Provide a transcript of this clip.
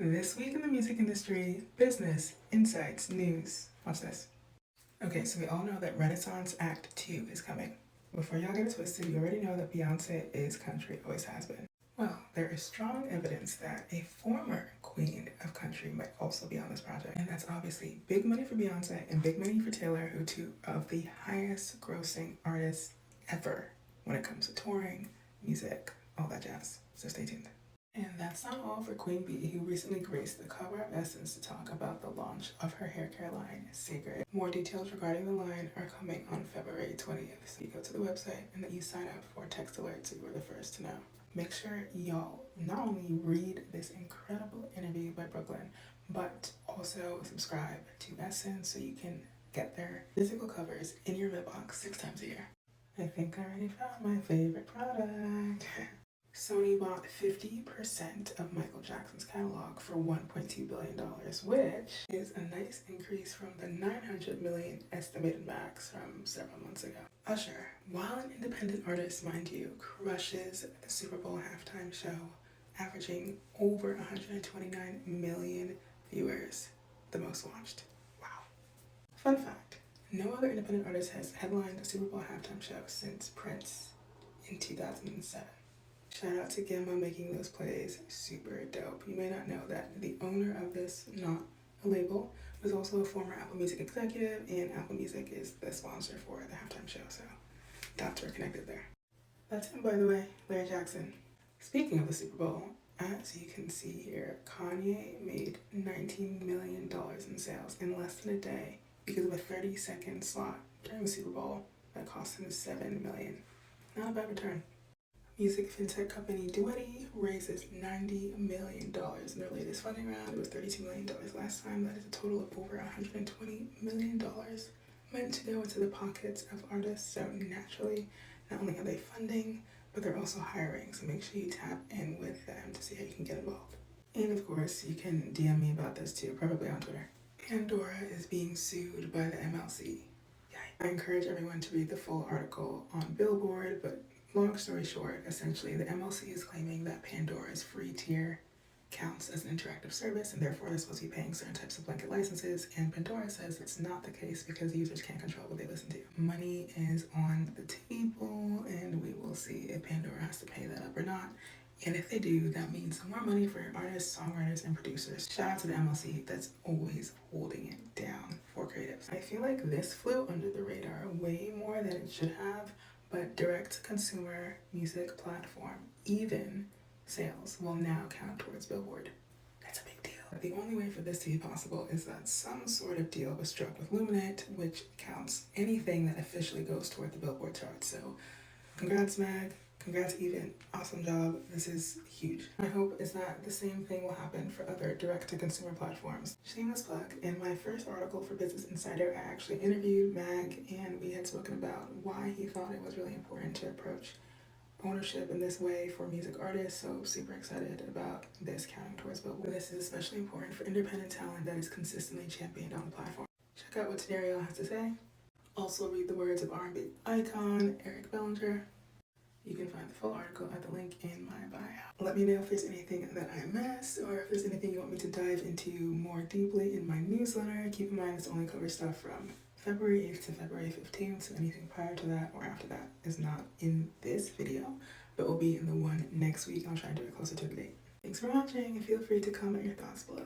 This week in the music industry, business, insights, news. Watch this. Okay, so we all know that Renaissance Act 2 is coming. Before y'all get it twisted, you already know that Beyonce is country, always has been. Well, there is strong evidence that a former queen of country might also be on this project. And that's obviously big money for Beyonce and big money for Taylor, who are two of the highest grossing artists ever when it comes to touring, music, all that jazz. So stay tuned. And that's not all for Queen Bee, who recently graced the cover of Essence to talk about the launch of her hair care line, CÉCRED. More details regarding the line are coming on February 20th. So you go to the website and then you sign up for text alerts so you are the first to know. Make sure y'all not only read this incredible interview by Brooklyn, but also subscribe to Essence so you can get their physical covers in your mailbox 6 times a year. I think I already found my favorite product. Sony bought 50% of Michael Jackson's catalog for $1.2 billion, which is a nice increase from the $900 million estimated max from several months ago. Usher, while an independent artist, mind you, crushes the Super Bowl halftime show, averaging over 129 million viewers, the most watched. Wow. Fun fact, no other independent artist has headlined the Super Bowl halftime show since Prince in 2007. Shout out to Gamma making those plays super dope. You may not know that the owner of this, not a label, was also a former Apple Music executive, and Apple Music is the sponsor for the halftime show, so dots were connected there. That's him, by the way, Larry Jackson. Speaking of the Super Bowl, as you can see here, Kanye made $19 million in sales in less than a day because of a 30-second slot during the Super Bowl that cost him $7 million. Not a bad return. Music fintech company Duetti raises $90 million in their latest funding round. It was $32 million last time. That is a total of over $120 million meant to go into the pockets of artists. So naturally, not only are they funding, but they're also hiring. So make sure you tap in with them to see how you can get involved. And of course, you can DM me about this too, probably on Twitter. Pandora is being sued by the MLC. I encourage everyone to read the full article on Billboard, but long story short, essentially the MLC is claiming that Pandora's free tier counts as an interactive service and therefore they're supposed to be paying certain types of blanket licenses, and Pandora says it's not the case because users can't control what they listen to. Money is on the table and we will see if Pandora has to pay that up or not. And if they do, that means more money for artists, songwriters, and producers. Shout out to the MLC that's always holding it down for creatives. I feel like this flew under the radar way more than it should have, but direct-to-consumer music platform, even sales, will now count towards Billboard. That's a big deal. The only way for this to be possible is that some sort of deal was struck with Luminate, which counts anything that officially goes toward the Billboard charts. So congrats, Mag. Congrats, Even. Awesome job. This is huge. I hope it's not the same thing will happen for other direct-to-consumer platforms. Shameless plug. In my first article for Business Insider, I actually interviewed Mag, and we had spoken about why he thought it was really important to approach ownership in this way for music artists. So super excited about this counting towards Billboard. This is especially important for independent talent that is consistently championed on the platform. Check out what Scenario has to say. Also read the words of R&B icon Eric Bellinger. You can find the full article at the link in my bio. Let me know if there's anything that I missed or if there's anything you want me to dive into more deeply in my newsletter. Keep in mind, this only covers stuff from February 8th to February 15th, so anything prior to that or after that is not in this video, but will be in the one next week. I'll try to do it closer to the date. Thanks for watching and feel free to comment your thoughts below.